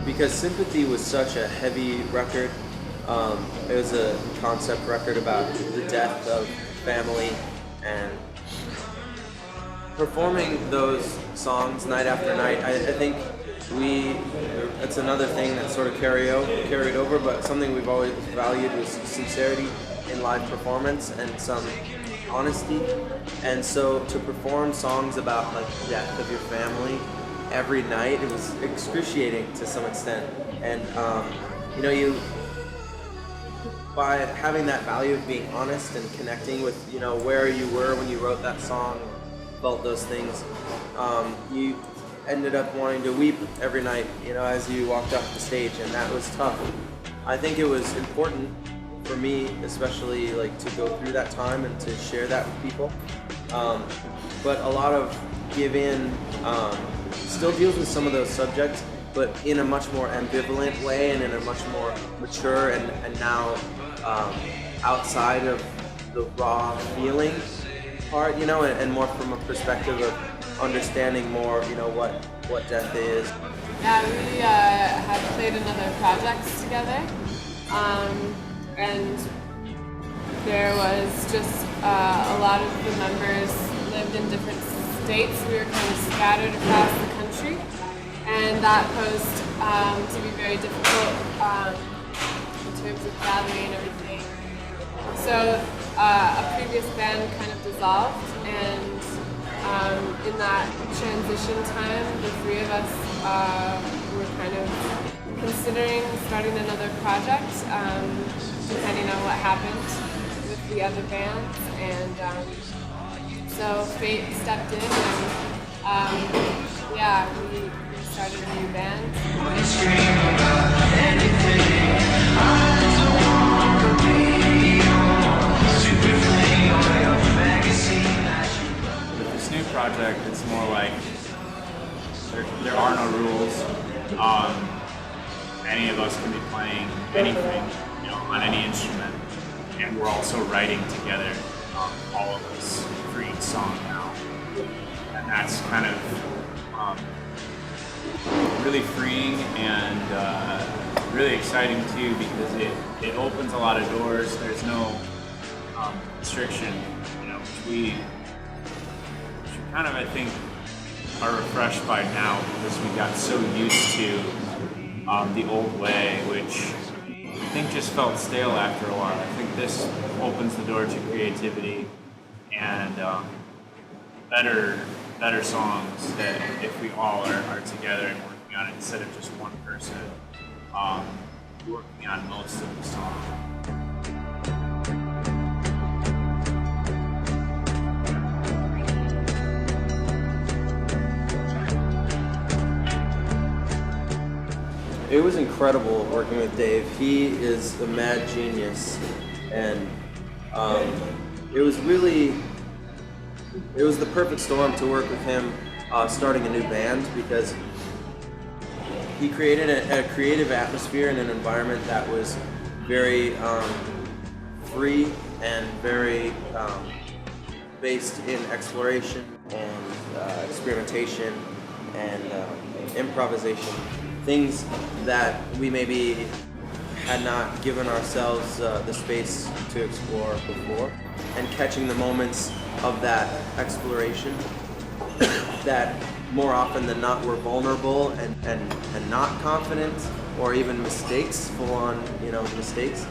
Because Sympathy was such a heavy record. It was a concept record about the death of family, and performing those songs night after night, I think it's another thing that sort of carried over, but something we've always valued was sincerity in live performance and some honesty. And so to perform songs about like the death of your family every night, it was excruciating to some extent. And by having that value of being honest and connecting with where you were when you wrote that song, felt those things, you ended up wanting to weep every night as you walked off the stage, and that was tough. I think it was important for me, especially like to go through that time and to share that with people. But a lot of Give In still deals with some of those subjects, but in a much more ambivalent way and in a much more mature and now outside of the raw feeling part, and more from a perspective of understanding more, what death is. Yeah, we have played in other projects together, and there was just a lot of the members lived in different states. We were kind of scattered across the country, and that posed to be very difficult in terms of gathering and everything. So a previous band kind of dissolved, and in that transition time, the three of us were kind of considering starting another project, depending on what happened with the other bands. And so fate stepped in, and we started a new band. With this new project, it's more like there are no rules. Any of us can be playing anything, on any instrument, and we're also writing together, all of us for each song now, and that's kind of really freeing and really exciting too, because it opens a lot of doors. There's no restriction, which we kind of, I think, are refreshed by now, because we got so used to the old way, which I think just felt stale after a while. I think this opens the door to creativity and better songs that if we all are together and working on it instead of just one person working on most of the songs. It was incredible working with Dave. He is a mad genius, and it was the perfect storm to work with him starting a new band, because he created a creative atmosphere and an environment that was very free and very based in exploration and experimentation and improvisation. Things that we maybe had not given ourselves the space to explore before, and catching the moments of that exploration that more often than not were vulnerable and not confident, or even mistakes, full-on mistakes,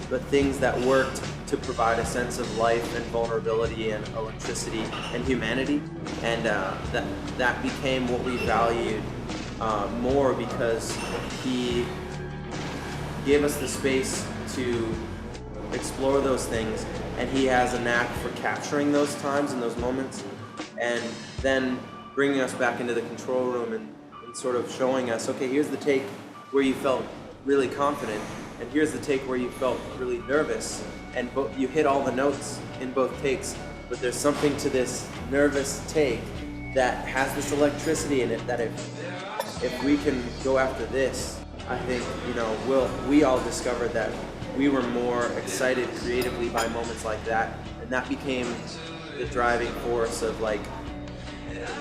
but things that worked to provide a sense of life and vulnerability and electricity and humanity, and that became what we valued more, because he gave us the space to explore those things, and he has a knack for capturing those times and those moments, and then bringing us back into the control room and sort of showing us, okay, here's the take where you felt really confident, and here's the take where you felt really nervous, and you hit all the notes in both takes, but there's something to this nervous take that has this electricity in it that if we can go after this, I think, you know, we all discovered that we were more excited creatively by moments like that, and that became the driving force of like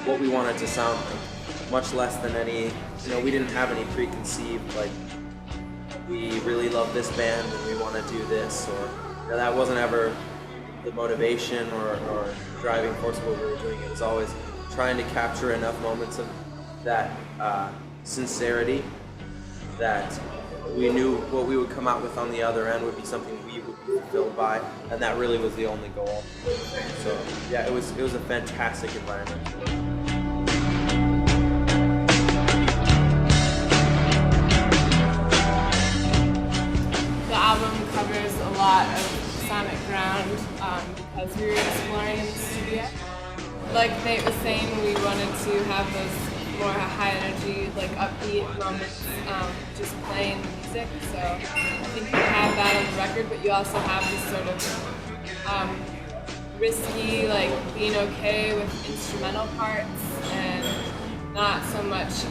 what we wanted to sound like, much less than any, you know, we didn't have any preconceived like we really love this band and we want to do this, or you know, that wasn't ever the motivation or driving force of what we were doing. It was always trying to capture enough moments of that sincerity that we knew what we would come out with on the other end would be something we would be fulfilled by, and that really was the only goal. So yeah, it was a fantastic environment. The album covers a lot of sonic ground because we were exploring in the studio. Like Nate was saying, we wanted to have those more high energy, like upbeat moments, just playing the music. So I think you have that on the record, but you also have this sort of risky, like being okay with instrumental parts and not so much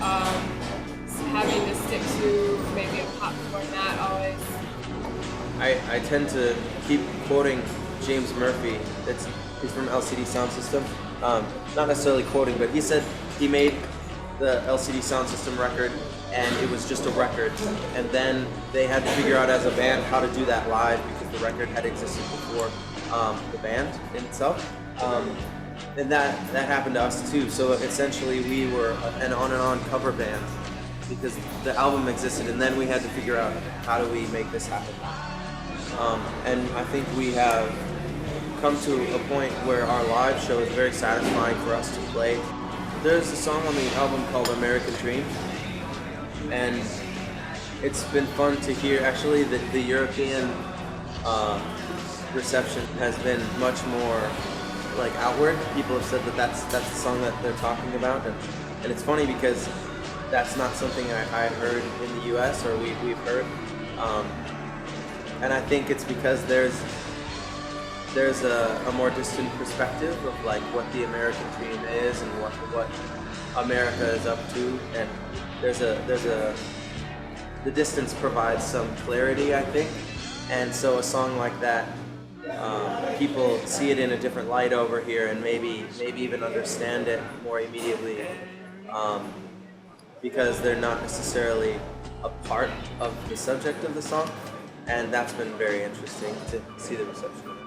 having to stick to maybe a pop format always. I tend to keep quoting James Murphy. He's from LCD Sound System. Not necessarily quoting, but he said he made the LCD Sound System record and it was just a record, and then they had to figure out as a band how to do that live because the record had existed before the band in itself, and that happened to us too. So essentially we were an on cover band because the album existed, and then we had to figure out how do we make this happen. And I think we have come to a point where our live show is very satisfying for us to play. There's a song on the album called American Dream, and it's been fun to hear. Actually, the European reception has been much more like outward. People have said that that's the song that they're talking about, and it's funny because that's not something I had heard in the U.S. or we've heard, and I think it's because there's a more distant perspective of like what the American dream is and what America is up to, and the distance provides some clarity, I think, and so a song like that, people see it in a different light over here, and maybe even understand it more immediately, because they're not necessarily a part of the subject of the song, and that's been very interesting to see the reception of it.